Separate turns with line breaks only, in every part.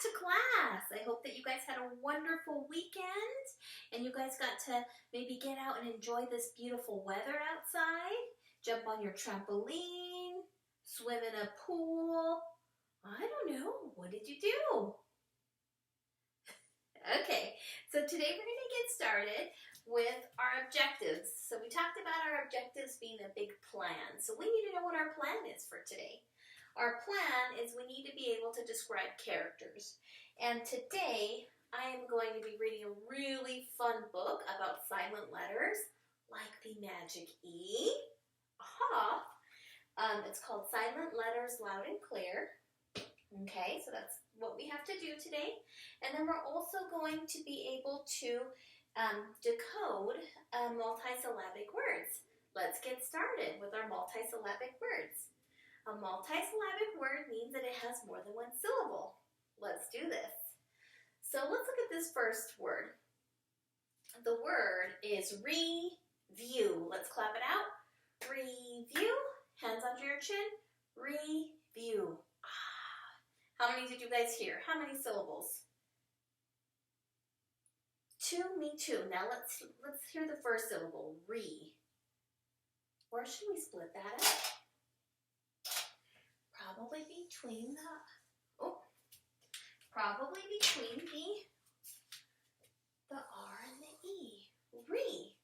to class. I hope that you guys had a wonderful weekend and you guys got to maybe get out and enjoy this beautiful weather outside, jump on your trampoline, swim in a pool. I don't know. What did you do? Okay, so today we're going to get started with our objectives. So we talked about our objectives being a big plan. So we need to know what our plan is for today. Our plan is we need to be able to describe characters. And today I am going to be reading a really fun book about silent letters, like the magic E. Aha! It's called Silent Letters Loud and Clear. Okay, so that's what we have to do today. And then we're also going to be able to decode multisyllabic words. Let's get started with our multisyllabic words. A multisyllabic word means that it has more than one syllable. Let's do this. So let's look at this first word. The word is review. Let's clap it out. Review. Hands onto your chin. Review. How many did you guys hear? How many syllables? 2, me too. Now let's hear the first syllable, re. Or should we split that up? Probably between the R and the E. Re.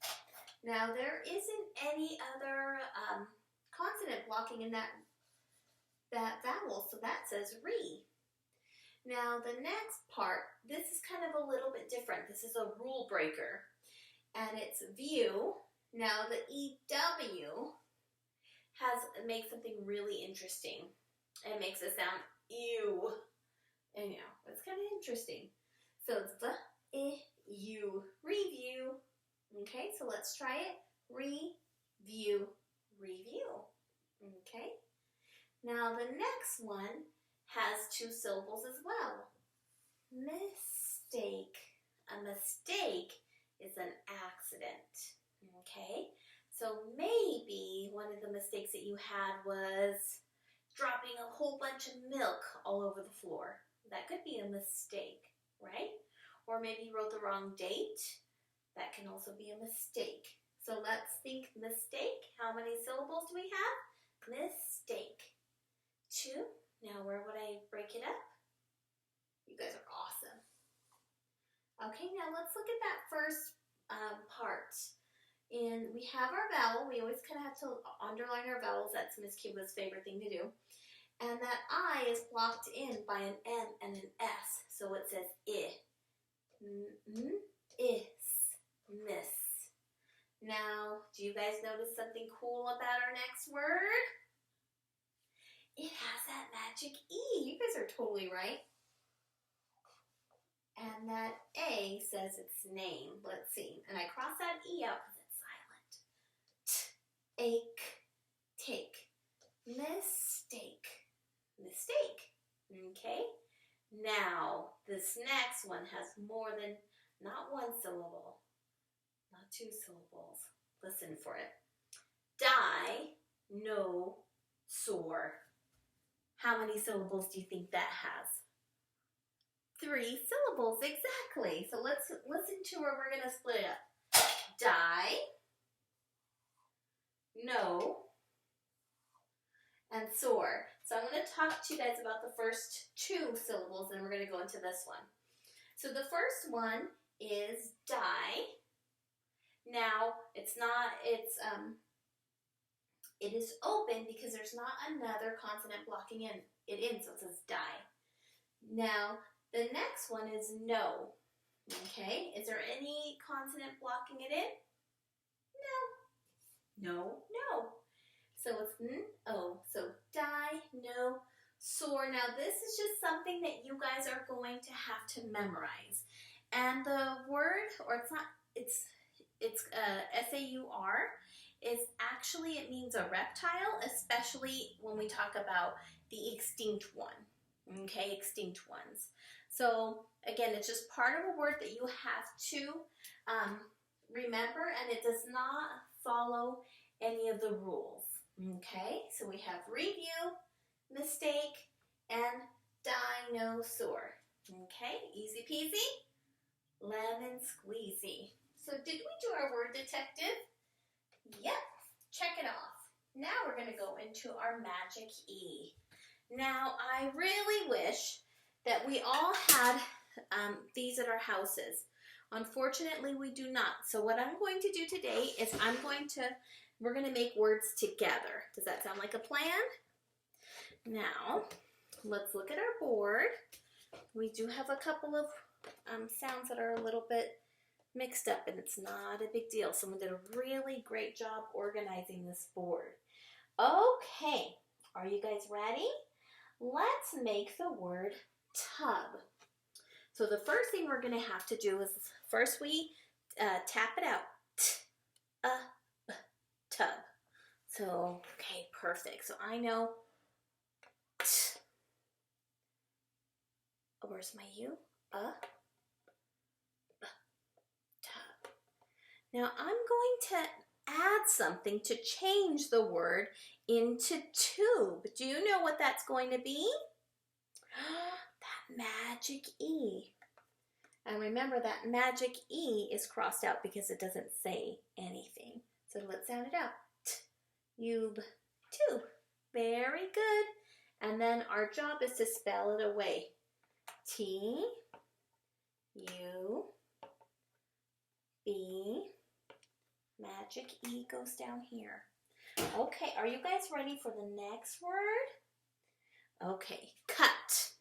Now there isn't any other consonant blocking in that vowel, so that says re. Now the next part, this is kind of a little bit different. This is a rule breaker, and it's view. Now the EW makes something really interesting. It makes it sound ew. And you know, it's kind of interesting. So it's the-I-U, review. Okay, so let's try it. Review, review. Okay. Now the next one has 2 syllables as well. Mistake. A mistake is an accident. Okay? So maybe one of the mistakes that you had was dropping a whole bunch of milk all over the floor. That could be a mistake, right? Or maybe you wrote the wrong date. That can also be a mistake. So let's think mistake. How many syllables do we have? Mistake. 2. Now where would I break it up? You guys are awesome. Okay, now let's look at that first part. And we have our vowel. We always kind of have to underline our vowels. That's Miss Cuba's favorite thing to do. And that I is blocked in by an M and an S. So it says I. Is. Miss. Now, do you guys notice something cool about our next word? It has that magic E. You guys are totally right. And that A says its name. Let's see. And I cross that E out because it's silent. Ache, take. Mistake. Mistake. Okay? Now, this next one has more than, not 1 syllable, not 2 syllables. Listen for it. Die, no, sore. How many syllables do you think that has? 3 syllables, exactly. So let's listen to where we're going to split it up. Die, no, and sore. So I'm going to talk to you guys about the first 2 syllables, and we're going to go into this one. So the first one is die. Now, it is open because there's not another consonant blocking it in, so it says die. Now, the next one is no. Okay, is there any consonant blocking it in? No. No, no. So it's N-O. So die, no, sore. Now, this is just something that you guys are going to have to memorize. And the word, or it's S-A-U-R, is actually, it means a reptile, especially when we talk about the extinct one, okay, extinct ones. So again, it's just part of a word that you have to remember, and it does not follow any of the rules, okay? So we have review, mistake, and dinosaur, Okay, easy peasy, lemon squeezy. So did we do our word detective? Yep, check it off. Now we're going to go into our magic E. Now, I really wish that we all had these at our houses. Unfortunately, we do not. So what I'm going to do today is we're going to make words together. Does that sound like a plan? Now, let's look at our board. We do have a couple of sounds that are a little bit mixed up, and it's not a big deal. Someone did a really great job organizing this board. Okay, are you guys ready? Let's make the word tub. So the first thing we're going to have to do is first we tap it out. Tub. So, okay, perfect. So I know. Where's my U? Tub. Now I'm going to add something to change the word into tube. Do you know what that's going to be? That magic E. And remember that magic E is crossed out because it doesn't say anything. So let's sound it out. Tube, tube. Very good. And then our job is to spell it away. T, U, B, magic E goes down here. Okay, are you guys ready for the next word? Okay, cut.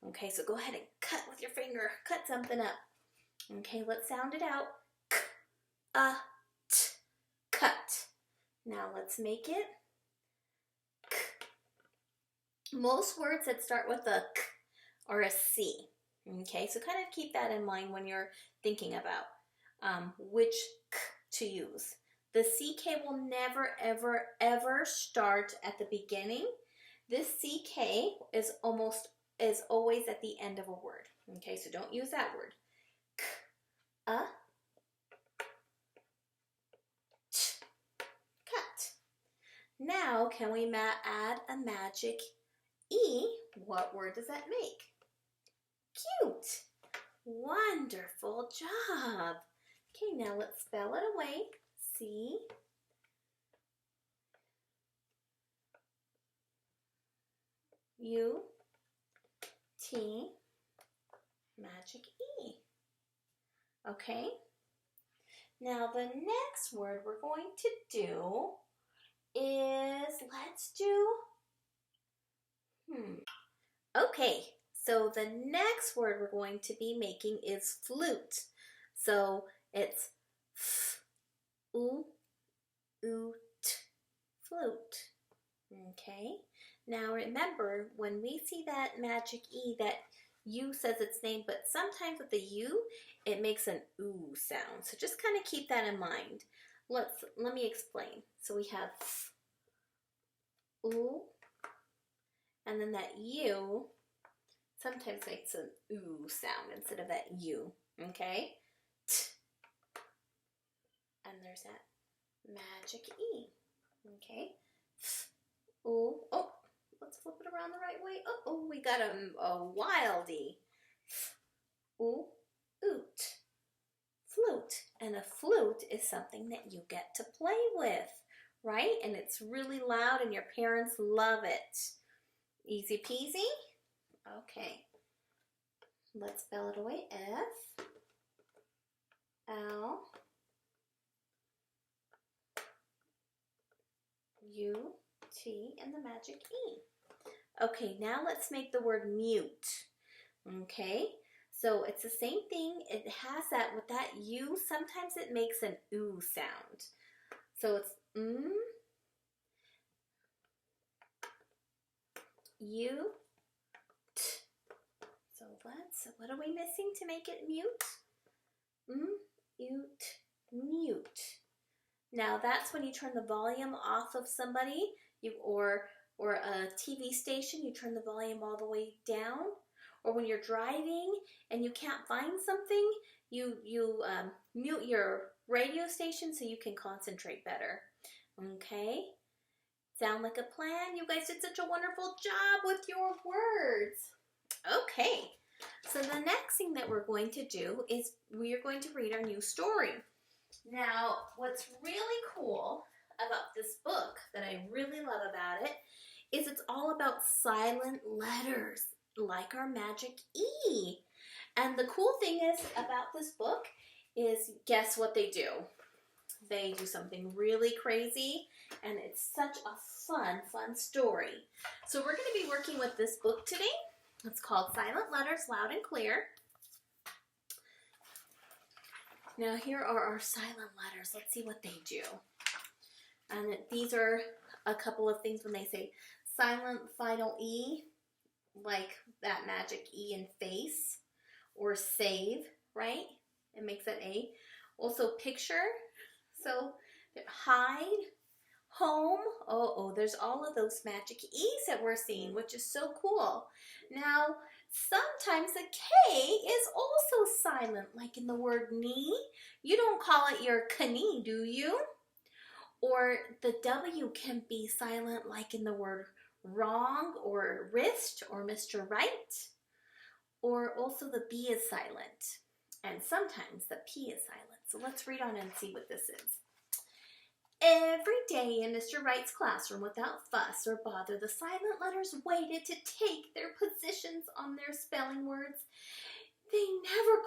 Okay, so go ahead and cut with your finger. Cut something up. Okay, let's sound it out. T, cut. Now let's make it k. Most words that start with a k or a C. Okay, so kind of keep that in mind when you're thinking about which k to use. The CK will never, ever, ever start at the beginning. This CK is always at the end of a word. Okay, so don't use that word. K, t, cut. Now, can we add a magic E? What word does that make? Cute. Wonderful job. Okay, now let's spell it away. C, U, T, magic E. Okay? Now the next word we're going to do is, let's do, Okay, so the next word we're going to be making is flute. So it's f-u-t, flute. Okay, now remember, when we see that magic E, that U says its name, but sometimes with the U, it makes an ooh sound. So just kind of keep that in mind. Let me explain. So we have ooh, and then that U sometimes makes an ooh sound instead of that U. Okay? T. And there's that magic E. Okay? Ooh. Oh, let's flip it around the right way. Oh, we got a wild E. Ooh, oot. Flute. And a flute is something that you get to play with, right? And it's really loud and your parents love it. Easy peasy? Okay. Let's spell it away. F, L, U, T, and the magic E. Okay, now let's make the word mute. Okay, so it's the same thing. It has that, with that U, sometimes it makes an ooh sound. So it's U, T. So what are we missing to make it mute? Mute. Now that's when you turn the volume off of somebody, or a TV station, you turn the volume all the way down. Or when you're driving and you can't find something, you mute your radio station so you can concentrate better. Okay? Sound like a plan? You guys did such a wonderful job with your words. Okay, So the next thing that we're going to do is we are going to read our new story. Now, what's really cool about this book that I really love about it is it's all about silent letters, like our magic E. And the cool thing is about this book is, guess what they do? They do something really crazy, and it's such a fun story. So we're going to be working with this book today. It's called Silent Letters, Loud and Clear. Now here are our silent letters. Let's see what they do. And these are a couple of things when they say silent final E, like that magic E in face, or save, right? It makes that A. Also picture, so hide, home. Oh, there's all of those magic E's that we're seeing, which is so cool. Now, sometimes the K is also silent, like in the word knee. You don't call it your knee, do you? Or the W can be silent, like in the word wrong, or wrist, or Mr. Right. Or also the B is silent. And sometimes the P is silent. So let's read on and see what this is. Every day in Mr. Wright's classroom, without fuss or bother, the silent letters waited to take their positions on their spelling words. They never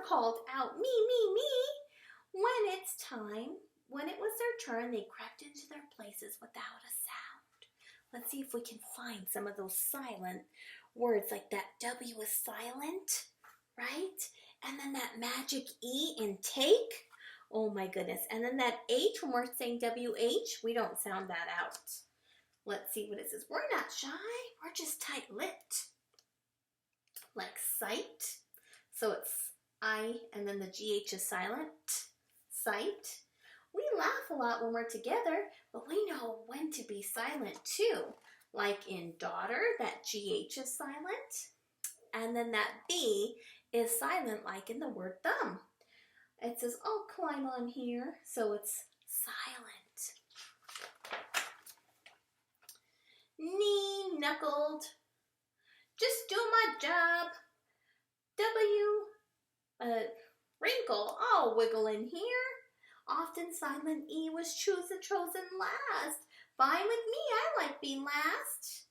called out me. When it was their turn, they crept into their places without a sound. Let's see if we can find some of those silent words, like that W is silent, right? And then that magic E in take. Oh my goodness. And then that H, when we're saying WH, we don't sound that out. Let's see what it says. We're not shy. We're just tight-lipped. Like sight. So it's I, and then the GH is silent. Sight. We laugh a lot when we're together, but we know when to be silent too. Like in daughter, that GH is silent. And then that B is silent, like in the word thumb. It says, oh, climb on here. So it's silent. Knee, knuckled. Just do my job. W, wrinkle. I'll wiggle in here. Often silent E was chosen last. Fine with me, I like being last.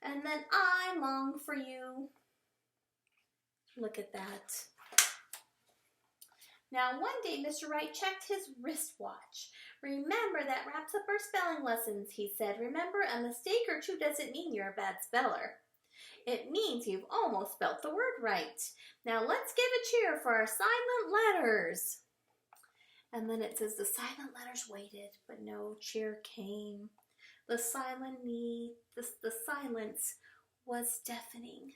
And then I long for you. Look at that. Now, one day, Mr. Wright checked his wristwatch. Remember, that wraps up our spelling lessons, he said. Remember, a mistake or two doesn't mean you're a bad speller. It means you've almost spelt the word right. Now, let's give a cheer for our silent letters. And then it says, the silent letters waited, but no cheer came. The silent knee, the silence was deafening.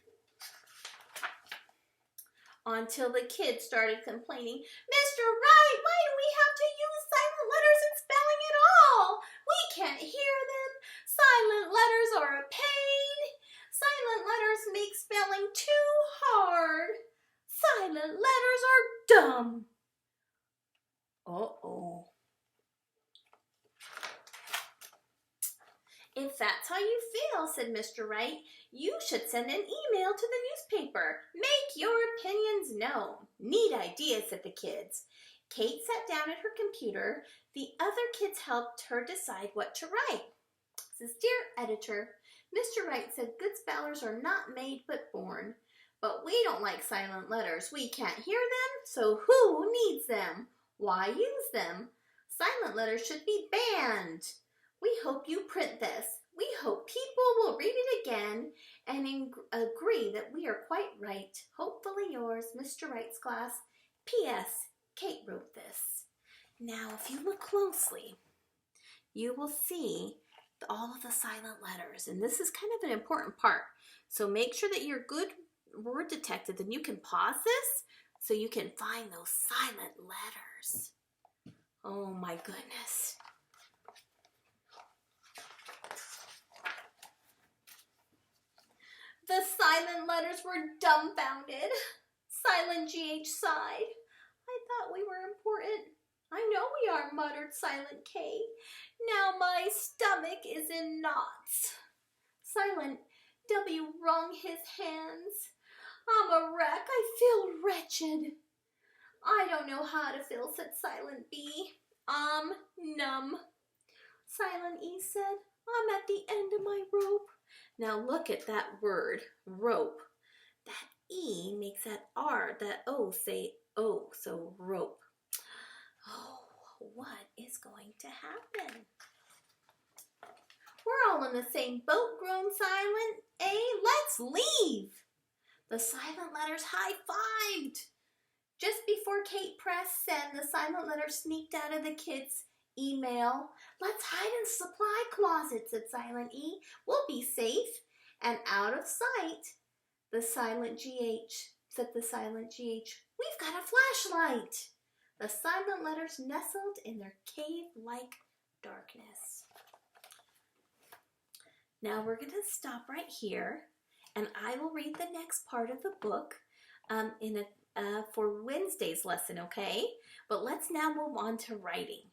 Until the kids started complaining, Mr. Wright, why do we have to use silent letters in spelling at all? We can't hear them. Silent letters are a pain. Silent letters make spelling too hard. Silent letters are dumb. Uh-oh. If that's how you feel, said Mr. Wright, you should send an email to the newspaper. Make your opinions known. Neat idea, said the kids. Kate sat down at her computer. The other kids helped her decide what to write. It says, Dear editor, Mr. Wright said good spellers are not made but born. But we don't like silent letters. We can't hear them, so who needs them? Why use them? Silent letters should be banned. We hope you print this. We hope people will read it again and agree that we are quite right. Hopefully yours, Mr. Wright's class. P.S. Kate wrote this. Now, if you look closely, you will see all of the silent letters. And this is kind of an important part. So make sure that you're good word detective. And you can pause this so you can find those silent letters. Oh my goodness. The silent letters were dumbfounded. Silent GH sighed. I thought we were important. I know we are, muttered Silent K. Now my stomach is in knots. Silent W wrung his hands. I'm a wreck. I feel wretched. I don't know how to feel, said Silent B. Numb. Silent E said, I'm at the end of my rope. Now look at that word, rope. That E makes that R, that O say O, so rope. Oh, what is going to happen? We're all in the same boat, groaned Silent A. Let's leave. The silent letters high-fived. Just before Kate pressed send, the silent letter sneaked out of the kids' email. Let's hide in the supply closet, said Silent E. We'll be safe. And out of sight, the silent GH, said the silent GH. We've got a flashlight. The silent letters nestled in their cave-like darkness. Now we're going to stop right here, and I will read the next part of the book for Wednesday's lesson, okay? But let's now move on to writing.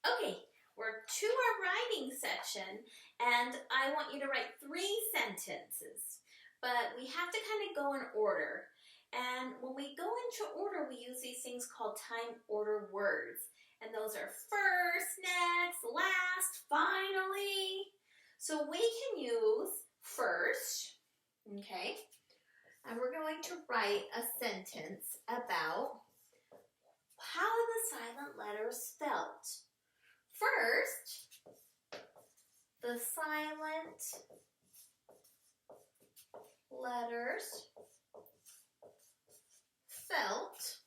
Okay, we're to our writing section, and I want you to write 3 sentences, but we have to kind of go in order. And when we go into order, we use these things called time order words. And those are first, next, last, finally. So we can use first, okay? And we're going to write a sentence about how the silent letters felt. First, the silent letters felt.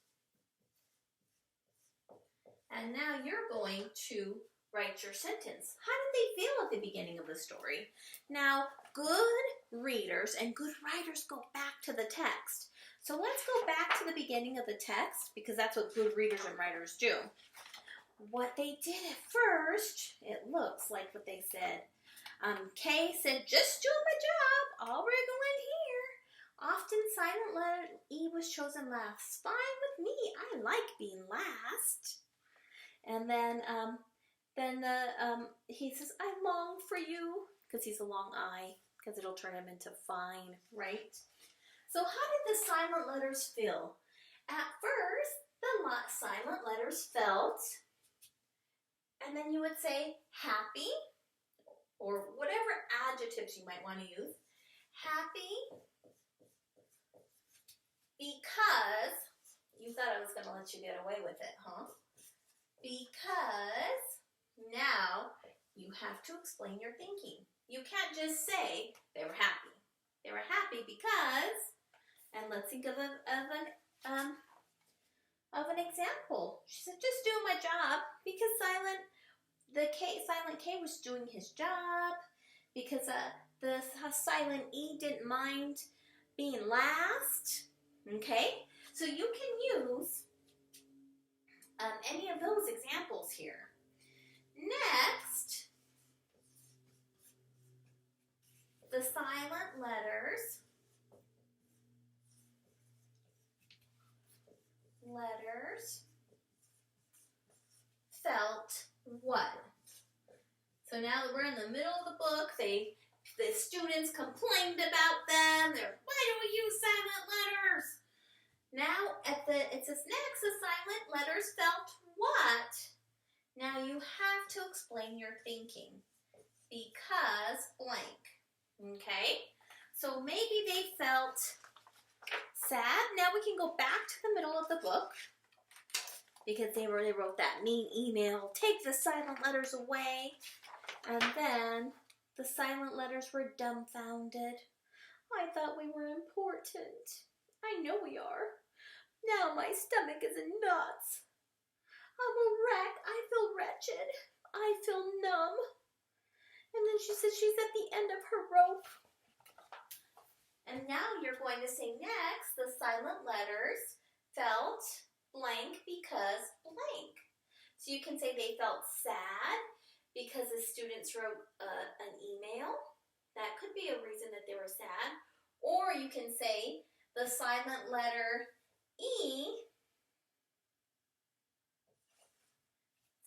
And now you're going to write your sentence. How did they feel at the beginning of the story? Now, good readers and good writers go back to the text. So let's go back to the beginning of the text, because that's what good readers and writers do. What they did at first, it looks like what they said. Kay said, just doing my job. I'll wriggle in here. Often silent letter E was chosen last. Fine with me. I like being last. And then he says, I long for you, because he's a long I, because it'll turn him into fine, right? So how did the silent letters feel? At first, the silent letters felt, and then you would say happy, or whatever adjectives you might want to use. Happy, because, you thought I was going to let you get away with it, huh? Because now you have to explain your thinking. You can't just say they were happy. They were happy because, and let's think of an example. She said, just doing my job, because Silent K was doing his job, because the silent E didn't mind being last. Okay, so you can use any of those examples here. Next, the silent letters felt what? So now that we're in the middle of the book, the students complained about them. They're, why do we use silent letters? Now it says next, the silent letters felt what? Now you have to explain your thinking. Because blank. Okay? So maybe they felt sad. Now we can go back to the middle of the book, because they wrote that mean email, take the silent letters away. And then the silent letters were dumbfounded. I thought we were important. I know we are. Now my stomach is in knots. I'm a wreck. I feel wretched. I feel numb. And then she said she's at the end of her rope. And now you're going to say next, the silent letters felt blank because blank. So you can say they felt sad because the students wrote an email. That could be a reason that they were sad. Or you can say the silent letter E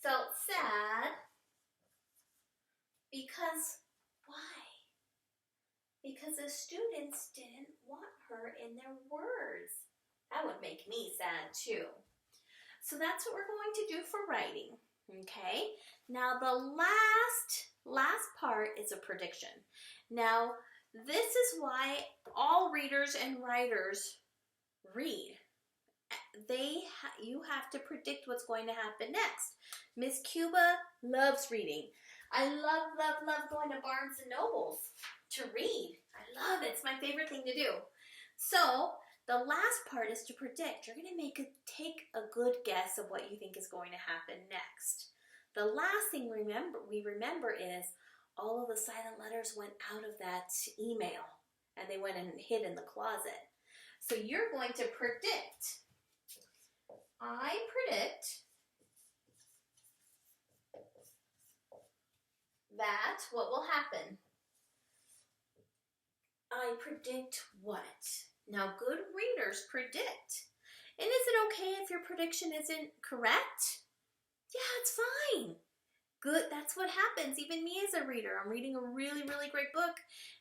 felt sad because why? because the students didn't want her in their words. That would make me sad too. So that's what we're going to do for writing. Okay, now the last part is a prediction. Now, this is why all readers and writers read. You have to predict what's going to happen next. Miss Cuba loves reading. I love going to Barnes and Nobles to read. I love it. It's my favorite thing to do. So the last part is to predict. You're going to take a good guess of what you think is going to happen next. The last thing we remember is all of the silent letters went out of that email and they went and hid in the closet. So you're going to predict. I predict that what will happen. I predict what? Now, good readers predict. And is it okay if your prediction isn't correct? Yeah, it's fine. Good, that's what happens. Even me as a reader, I'm reading a really great book,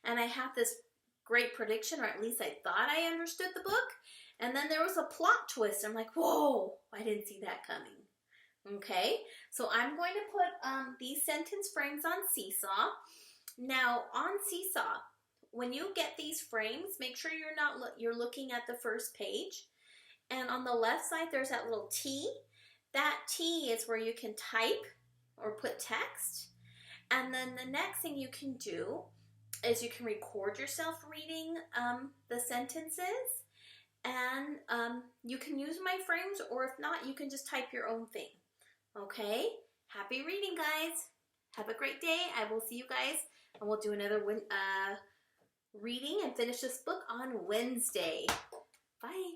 and I have this great prediction, or at least I thought I understood the book, and then there was a plot twist. I'm like, whoa, I didn't see that coming. Okay, so I'm going to put these sentence frames on Seesaw. Now, on Seesaw, when you get these frames, make sure you're looking at the first page, and on the left side there's that little T. That T is where you can type or put text, and then the next thing you can do is you can record yourself reading the sentences, and you can use my frames, or if not, you can just type your own thing. Okay? Happy reading, guys. Have a great day. I will see you guys, and we'll do another reading and finish this book on Wednesday. Bye.